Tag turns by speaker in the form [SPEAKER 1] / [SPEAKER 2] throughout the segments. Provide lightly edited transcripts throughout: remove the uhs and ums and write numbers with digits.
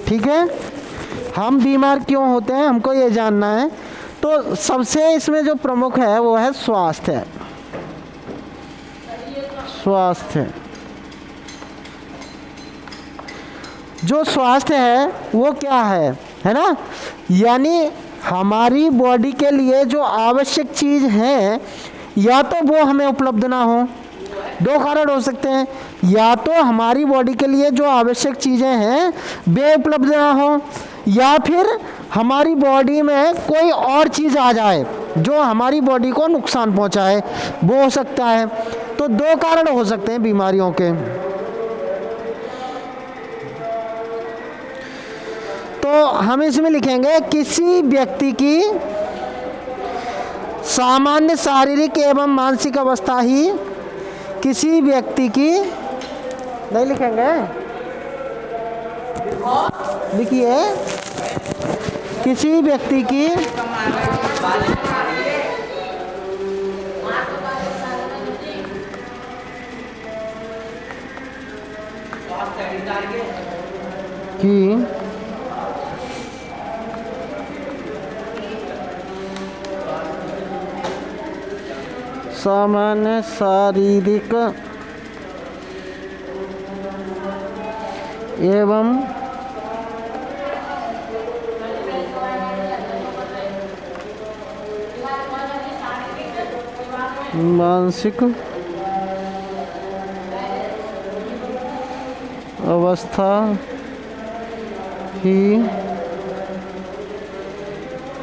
[SPEAKER 1] ठीक है, हम बीमार क्यों होते हैं हमको ये जानना है। तो सबसे इसमें जो प्रमुख है वो है स्वास्थ्य। स्वास्थ्य, जो स्वास्थ्य है वो क्या है ना, यानी हमारी बॉडी के लिए जो आवश्यक चीज़ है या तो वो हमें उपलब्ध ना हो, दो कारण हो सकते हैं, या तो हमारी बॉडी के लिए जो आवश्यक चीज़ें हैं वे उपलब्ध ना हो, या फिर हमारी बॉडी में कोई और चीज़ आ जाए जो हमारी बॉडी को नुकसान पहुंचाए, वो हो सकता है। तो दो कारण हो सकते हैं बीमारियों के। तो हम इसमें लिखेंगे किसी व्यक्ति की सामान्य शारीरिक एवं मानसिक अवस्था ही किसी व्यक्ति की, नहीं लिखेंगे, लिखिए, किसी व्यक्ति की सामान्य शारीरिक एवं मानसिक अवस्था ही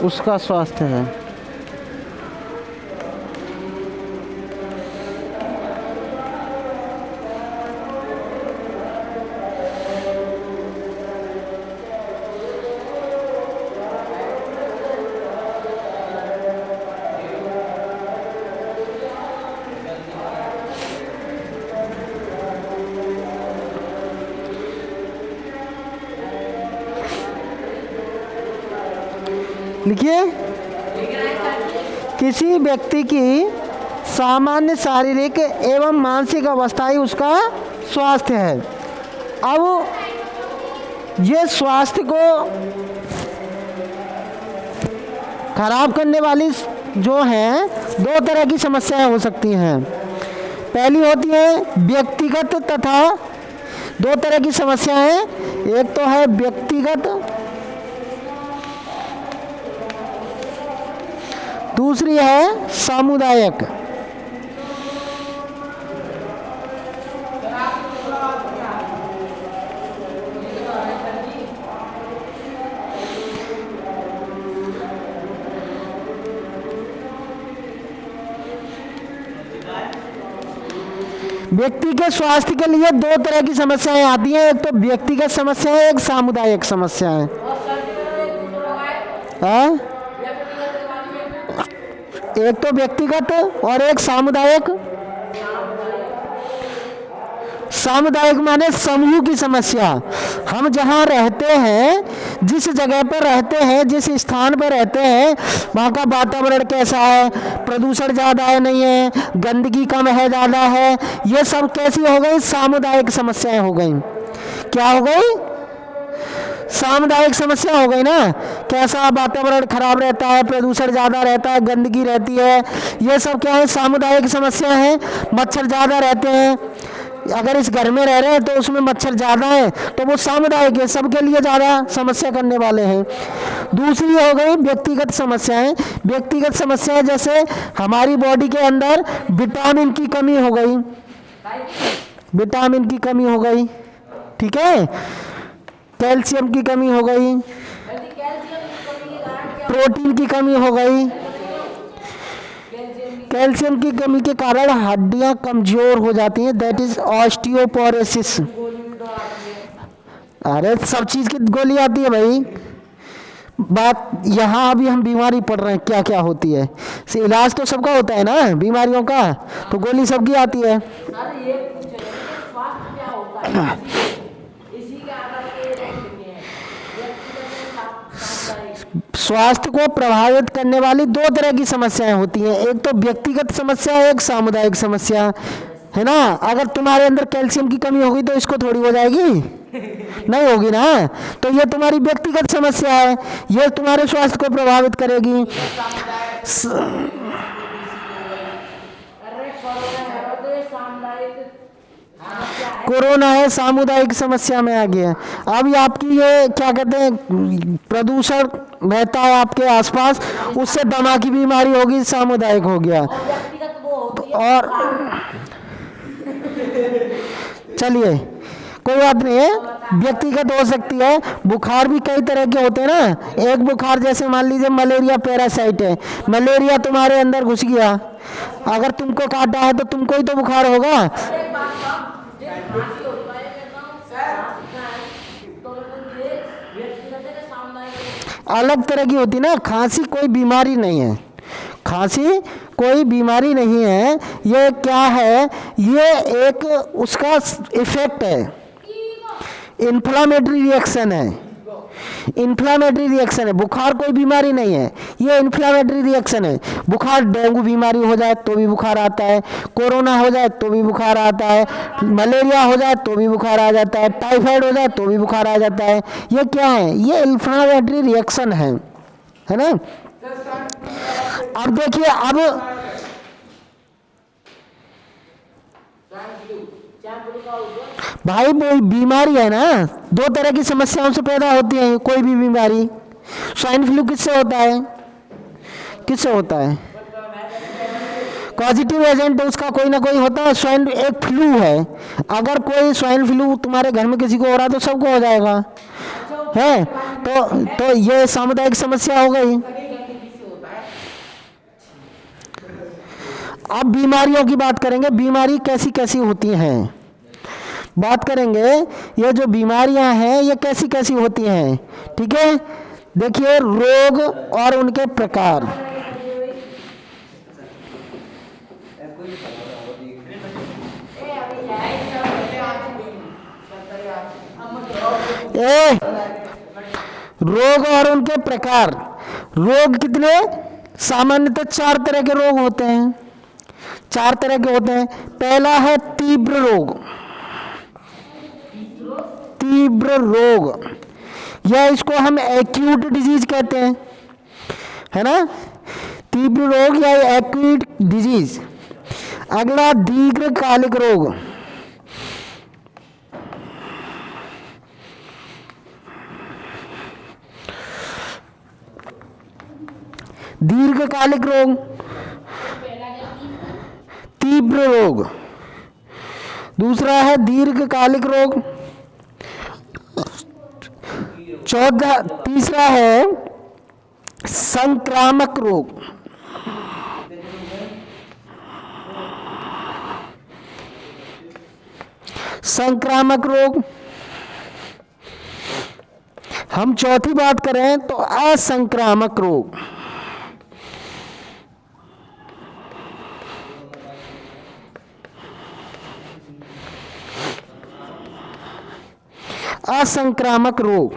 [SPEAKER 1] उसका स्वास्थ्य है। लिखिए, किसी व्यक्ति की सामान्य शारीरिक एवं मानसिक अवस्था ही उसका स्वास्थ्य है। अब ये स्वास्थ्य को खराब करने वाली जो हैं दो तरह की समस्याएं हो सकती हैं। पहली होती है व्यक्तिगत, तथा दो तरह की समस्याएं, एक तो है व्यक्तिगत, दूसरी है सामुदायिक। व्यक्ति के स्वास्थ्य के लिए दो तरह की समस्याएं आती हैं, एक तो व्यक्तिगत समस्या है, एक सामुदायिक समस्या है। एक तो व्यक्तिगत और एक सामुदायिक। सामुदायिक माने समूह की समस्या। हम जहाँ रहते हैं, जिस जगह पर रहते हैं, जिस स्थान पर रहते हैं, वहाँ का वातावरण कैसा है, प्रदूषण ज़्यादा है नहीं है, गंदगी कम है ज़्यादा है, ये सब कैसी हो गई, सामुदायिक समस्याएं हो गई। क्या हो गई, सामुदायिक समस्या हो गई ना। कैसा वातावरण खराब रहता है, प्रदूषण ज़्यादा रहता है, गंदगी रहती है, ये सब क्या है, सामुदायिक समस्या है। मच्छर ज़्यादा रहते हैं, अगर इस घर में रह रहे हैं तो उसमें मच्छर ज़्यादा है तो वो सामुदायिक है, सबके लिए ज़्यादा समस्या करने वाले हैं। दूसरी हो गई व्यक्तिगत समस्याएं। व्यक्तिगत समस्याएं जैसे हमारी बॉडी के अंदर विटामिन की कमी हो गई, विटामिन की कमी हो गई, ठीक है, कैल्शियम की कमी हो गई, प्रोटीन की कमी हो गई। कैल्शियम की कमी के कारण हड्डियां कमजोर हो जाती हैं, दैट इज ऑस्टियोपोरोसिस। अरे सब चीज़ की गोली आती है भाई, बात यहाँ अभी हम बीमारी पड़ रहे हैं क्या क्या होती है, इलाज तो सबका होता है ना बीमारियों का, तो गोली सबकी आती है। स्वास्थ्य को प्रभावित करने वाली दो तरह की समस्याएं होती हैं, एक तो व्यक्तिगत समस्या, एक सामुदायिक समस्या। है ना। अगर तुम्हारे अंदर कैल्शियम की कमी होगी तो इसको थोड़ी हो जाएगी, नहीं होगी ना। तो ये तुम्हारी व्यक्तिगत समस्या है, ये तुम्हारे स्वास्थ्य को प्रभावित करेगी। कोरोना है सामुदायिक समस्या में आ गया। अब ये आपकी ये क्या कहते हैं, प्रदूषण बहता है आपके आसपास, उससे दमा की बीमारी होगी, सामुदायिक हो गया। और चलिए कोई बात नहीं है, व्यक्तिगत हो सकती है। बुखार भी कई तरह के होते हैं ना। एक बुखार जैसे मान लीजिए मलेरिया पैरासाइट है, मलेरिया तुम्हारे अंदर घुस गया, अगर तुमको काटा है तो तुमको ही तो बुखार होगा। अलग तरह की होती ना, खांसी कोई बीमारी नहीं है, खांसी कोई बीमारी नहीं है। ये क्या है, ये एक उसका इफेक्ट है, इन्फ्लामेटरी रिएक्शन है, इन्फ्लामेटरी रिएक्शन है। बुखार कोई बीमारी नहीं है, ये इन्फ्लामेटरी रिएक्शन है। बुखार डेंगू बीमारी हो जाए तो भी बुखार आता है, कोरोना हो जाए तो भी बुखार आता है, मलेरिया हो जाए तो भी बुखार आ जाता है, टाइफाइड हो जाए तो भी बुखार आ जाता है। ये क्या है, ये इन्फ्लामेटरी रिएक्शन है ना। अब देखिए, अब भाई कोई बीमारी है ना, दो तरह की समस्याओं से पैदा होती है कोई भी बीमारी। स्वाइन फ्लू किससे होता है, किससे होता है, पॉजिटिव एजेंट उसका कोई ना कोई होता है। स्वाइन एक फ्लू है, अगर कोई स्वाइन फ्लू तुम्हारे घर में किसी को हो रहा है तो सबको हो जाएगा, है तो ये सामुदायिक समस्या हो गई। अब बीमारियों की बात करेंगे, बीमारी कैसी कैसी होती हैं, बात करेंगे। ये जो बीमारियां हैं ये कैसी कैसी होती हैं, ठीक है। देखिए, रोग और उनके प्रकार। रोग और उनके प्रकार। रोग कितने, सामान्यतः 4 तरह के रोग होते हैं, 4 तरह के होते हैं। पहला है तीव्र रोग, तीव्र रोग, या इसको हम एक्यूट डिजीज कहते हैं, है ना, तीव्र रोग या एक्यूट डिजीज। अगला दीर्घकालिक रोग, दीर्घकालिक रोग, तीव्र रोग। दूसरा है दीर्घकालिक रोग। तीसरा है संक्रामक रोग। संक्रामक रोग। हम चौथी बात करें तो असंक्रामक रोग। असंक्रामक रोग।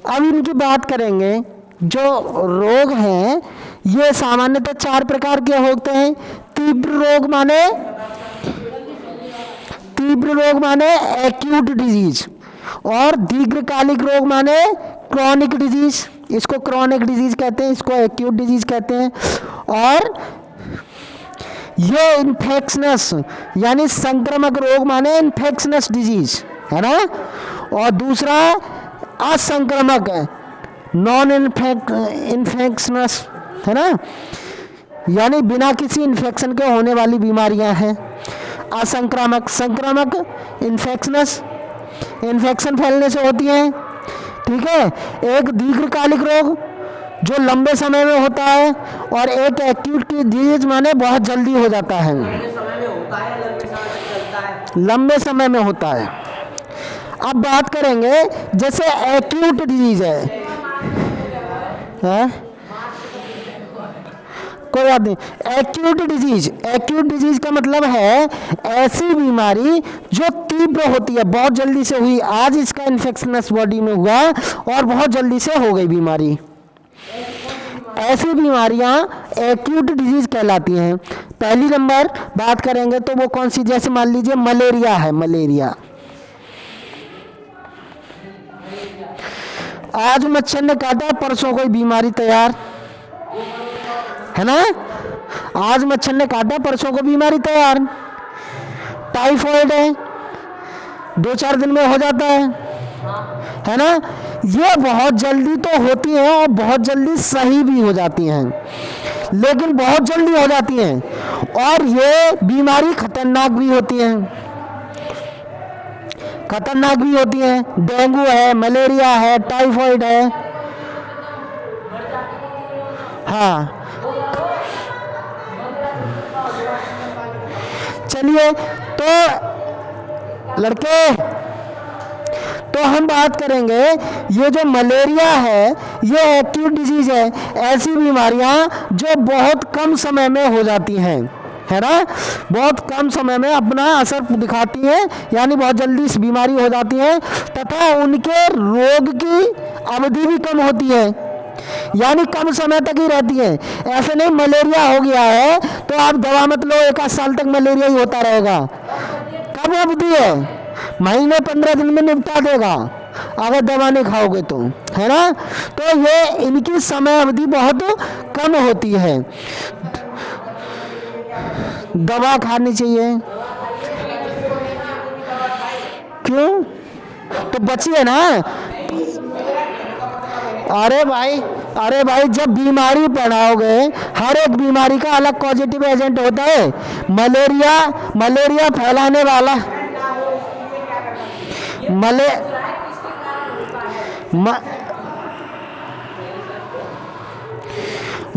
[SPEAKER 1] अब इनकी बात करेंगे। जो रोग हैं ये सामान्यतः 4 प्रकार के होते हैं। तीव्र रोग माने एक्यूट डिजीज, और दीर्घकालिक रोग माने क्रॉनिक डिजीज, इसको क्रॉनिक डिजीज कहते हैं, इसको एक्यूट डिजीज कहते हैं। और ये इन्फेक्शनस यानी संक्रामक रोग माने इन्फेक्शनस डिजीज, है ना। और दूसरा असंक्रामक है, नॉन इन्फेक्शनस, है ना, यानी बिना किसी इन्फेक्शन के होने वाली बीमारियां हैं। असंक्रामक, संक्रामक इन्फेक्शनस, इन्फेक्शन फैलने से होती हैं, ठीक है। एक दीर्घकालिक रोग जो लंबे समय में होता है, और एक एक्यूट डिजीज माने बहुत जल्दी हो जाता है, लंबे समय में होता है। अब बात करेंगे, जैसे एक्यूट डिजीज है? कोई बात नहीं। एक्यूट डिजीज, एक्यूट डिजीज का मतलब है ऐसी बीमारी जो तीव्र होती है, बहुत जल्दी से हुई, आज इसका इन्फेक्शनस बॉडी में हुआ और बहुत जल्दी से हो गई बीमारी, ऐसी बीमारियां एक्यूट डिजीज कहलाती हैं। पहली नंबर बात करेंगे तो वो कौन सी, जैसे मान लीजिए मलेरिया है, मलेरिया। आज मच्छर ने काटा, परसों कोई बीमारी तैयार, है ना। आज मच्छर ने काटा, परसों को बीमारी तैयार। टाइफाइड है, 2-4 दिन में हो जाता है ना। ये बहुत जल्दी तो होती हैं और बहुत जल्दी सही भी हो जाती हैं, लेकिन बहुत जल्दी हो जाती हैं और ये बीमारी खतरनाक भी होती है, खतरनाक भी होती है। डेंगू है, मलेरिया है, टाइफाइड है, हाँ। चलिए तो लड़के, तो हम बात करेंगे ये जो मलेरिया है ये एक्यूट डिजीज है, ऐसी बीमारियां जो बहुत कम समय में हो जाती हैं, है ना, बहुत कम समय में अपना असर दिखाती हैं, यानी बहुत जल्दी इस बीमारी हो जाती है तथा उनके रोग की अवधि भी कम होती है, यानी कम समय तक ही रहती है। ऐसे नहीं मलेरिया हो गया है तो आप दवा मत लो, 1 साल तक मलेरिया ही होता रहेगा। कब अवधि है, महीने 15 दिन में निपटा देगा अगर दवा नहीं खाओगे तो, है ना। तो ये इनकी समय अवधि बहुत कम होती है, दवा खानी चाहिए। क्यों, तो बचिए ना। अरे भाई जब बीमारी पढ़ाओगे, हर एक बीमारी का अलग पॉजिटिव एजेंट होता है। मलेरिया फैलाने वाला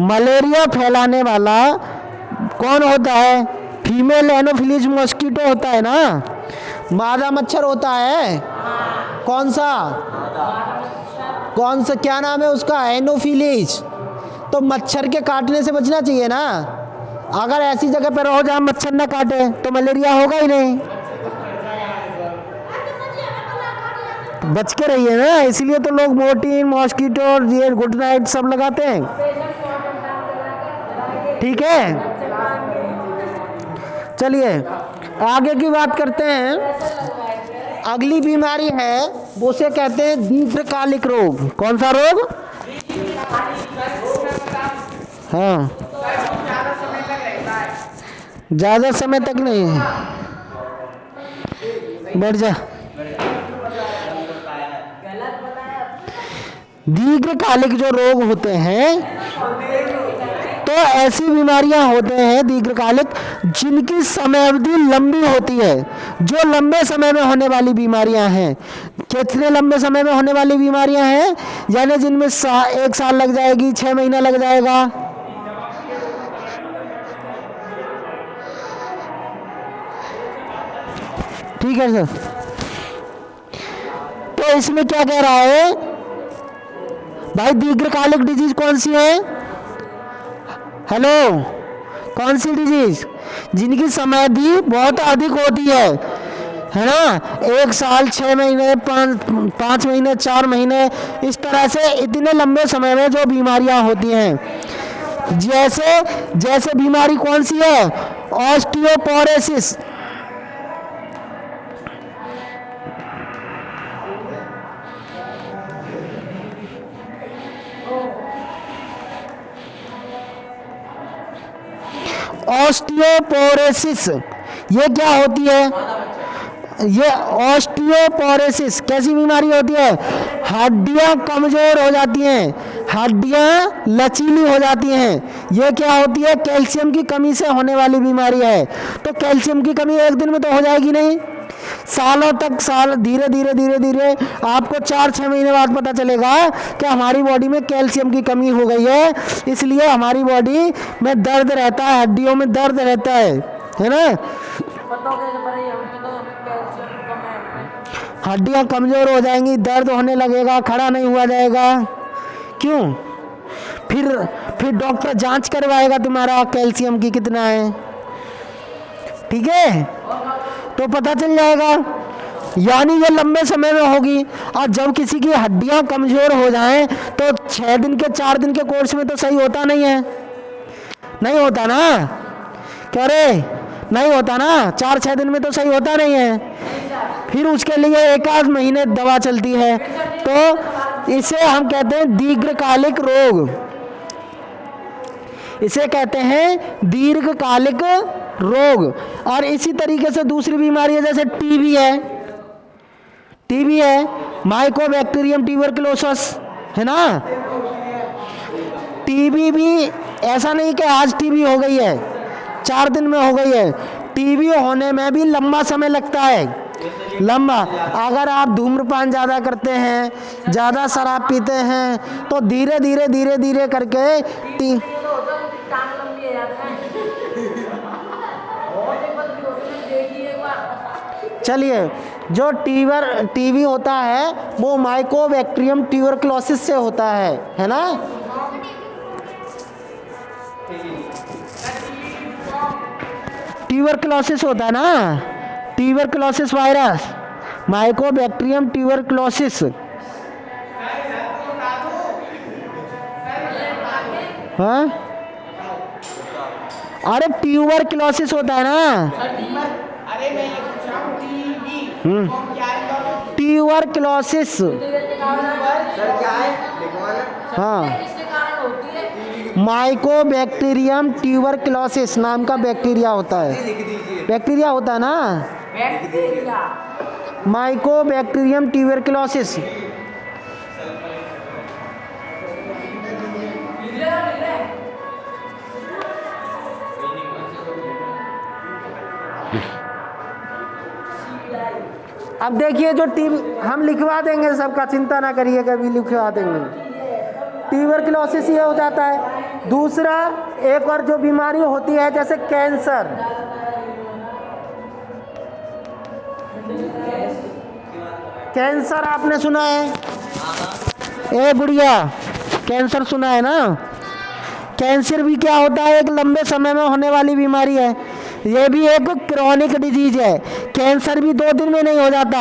[SPEAKER 1] मलेरिया फैलाने वाला कौन होता है, फीमेल एनोफिलीज मॉस्किटो होता है ना, मादा मच्छर होता है। कौन सा, क्या नाम है उसका, एनोफिलीज। तो मच्छर के काटने से बचना चाहिए ना। अगर ऐसी जगह पर रहो जहाँ मच्छर ना काटे तो मलेरिया होगा ही नहीं, बच के रहिए ना। इसलिए तो लोग मोर्टीन, मॉस्किटो और ये गुड नाइट सब लगाते हैं, ठीक है। चलिए आगे की बात करते हैं। अगली बीमारी है वो उसे कहते हैं दीर्घकालिक रोग। कौन सा रोग, हाँ, ज्यादा समय तक नहीं, बैठ जा। दीर्घकालिक जो रोग होते हैं तो ऐसी बीमारियां होते हैं दीर्घकालिक जिनकी समय अवधि लंबी होती है, जो लंबे समय में होने वाली बीमारियां हैं। कितने लंबे समय में होने वाली बीमारियां हैं, यानी जिनमें 1 साल लग जाएगी, 6 महीना लग जाएगा। ठीक है सर। तो इसमें क्या कह रहा है भाई, दीर्घकालिक डिजीज कौन सी है, हेलो, कौन सी डिजीज, जिनकी समय अवधि बहुत अधिक होती है ना। 1 साल, 6 महीने, 5 महीने, 4 महीने, इस तरह से इतने लंबे समय में जो बीमारियां होती हैं। जैसे बीमारी कौन सी है, ऑस्टियोपोरोसिस। ऑस्टियोपोरोसिस ये क्या होती है, ये ऑस्टियोपोरोसिस कैसी बीमारी होती है, हड्डियां कमजोर हो जाती हैं, हड्डियां लचीली हो जाती हैं। ये क्या होती है, कैल्शियम की कमी से होने वाली बीमारी है। तो कैल्शियम की कमी एक दिन में तो हो जाएगी नहीं, सालों तक, धीरे धीरे आपको 4-6 महीने बाद पता चलेगा कि हमारी बॉडी में कैल्शियम की कमी हो गई है, इसलिए हमारी बॉडी में दर्द रहता है, हड्डियों में दर्द रहता है ना। हड्डियां कमजोर हो जाएंगी, दर्द होने लगेगा, खड़ा नहीं हुआ जाएगा। क्यों, फिर डॉक्टर जांच करवाएगा तुम्हारा कैल्शियम की कितना है, ठीक है, तो पता चल जाएगा। यानी ये लंबे समय में होगी। और जब किसी की हड्डियां कमजोर हो जाएं तो 6 दिन के 4 दिन के कोर्स में तो सही होता नहीं है, नहीं होता ना, क्या रे, नहीं होता ना, 4-6 दिन में तो सही होता नहीं है। फिर उसके लिए 1-8 महीने दवा चलती है। तो इसे हम कहते हैं दीर्घकालिक रोग, इसे कहते हैं दीर्घकालिक रोग। और इसी तरीके से दूसरी बीमारी है, जैसे टीबी है, टीबी है, माइकोबैक्टीरियम ट्यूबरकुलोसिस है ना। टीबी भी ऐसा नहीं कि आज टीबी हो गई है 4 दिन में हो गई है, टीबी होने में भी लंबा समय लगता है, लंबा। अगर आप धूम्रपान ज़्यादा करते हैं, ज़्यादा शराब पीते हैं, तो धीरे धीरे धीरे धीरे करके चलिए, जो टीबी होता है वो माइकोबैक्टीरियम ट्यूबरकुलोसिस से होता है ना। ट्यूबरकुलोसिस होता है ना, ट्यूबरकुलोसिस वायरस, माइकोबैक्टीरियम ट्यूबरकुलोसिस। हाँ, अरे ट्यूबरकुलोसिस होता है ना, ट्यूबरकुलोसिस, हाँ, माइकोबैक्टीरियम ट्यूबरकुलोसिस नाम का बैक्टीरिया होता है, बैक्टीरिया होता है ना, माइकोबैक्टीरियम ट्यूबरकुलोसिस। अब देखिए, जो हम लिखवा देंगे सबका, चिंता ना करिए, कभी लिखवा देंगे। ट्यूबरकुलोसिस ये हो जाता है। दूसरा एक और जो बीमारी होती है, जैसे कैंसर, कैंसर आपने सुना है, ए बुढ़िया, कैंसर सुना है ना। कैंसर भी क्या होता है, एक लंबे समय में होने वाली बीमारी है। ये भी एक क्रोनिक डिजीज है। कैंसर भी 2 दिन में नहीं हो जाता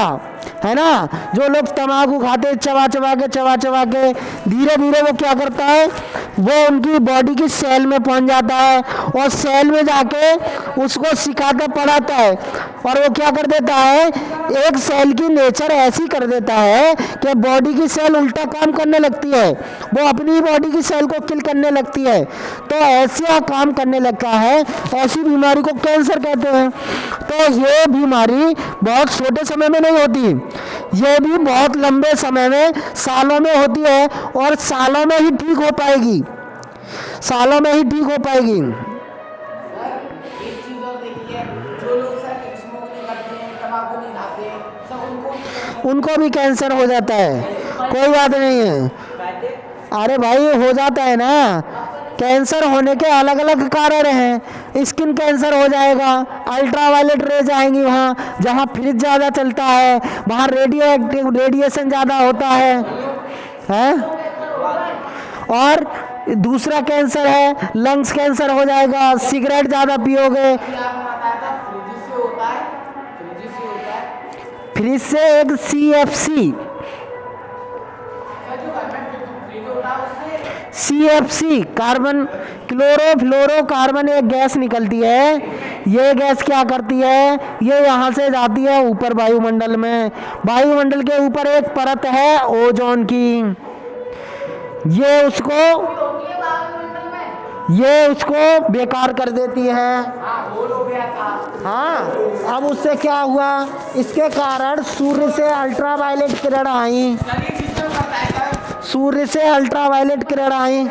[SPEAKER 1] है ना। जो लोग तम्बाकू खाते चबा चबा के धीरे धीरे वो क्या करता है, वो उनकी बॉडी की सेल में पहुंच जाता है और सेल में जाके उसको सिखाता पढ़ाता है। और वो क्या कर देता है, एक सेल की नेचर ऐसी कर देता है कि बॉडी की सेल उल्टा काम करने लगती है, वो अपनी बॉडी की सेल को किल करने लगती है। तो ऐसा काम करने लगता है, ऐसी बीमारी को कैंसर कहते हैं। तो ये बीमारी बहुत छोटे समय में नहीं होती, ये भी बहुत लंबे समय में, सालों में होती है, और सालों में ही ठीक हो पाएगी, सालों में ही ठीक हो पाएगी। उनको भी कैंसर हो जाता है, कोई बात नहीं है। अरे भाई हो जाता है ना, कैंसर होने के अलग अलग कारण हैं। स्किन कैंसर हो जाएगा, अल्ट्रावायलेट रेज आएंगी, वहाँ जहाँ फ्रिज ज़्यादा चलता है वहाँ रेडिएशन ज़्यादा होता है। और दूसरा कैंसर है लंग्स कैंसर हो जाएगा, सिगरेट ज़्यादा पियोगे। फ्रिज से एक CFC कार्बन क्लोरोफ्लोरोकार्बन एक गैस निकलती है। ये गैस क्या करती है, ये यहाँ से जाती है ऊपर वायुमंडल में। वायुमंडल के ऊपर एक परत है ओजोन की, ये उसको बेकार कर देती है। हाँ, अब उससे क्या हुआ, इसके कारण सूर्य से अल्ट्रावायलेट किरण आई, सूर्य से अल्ट्रावायलेट किरण आई।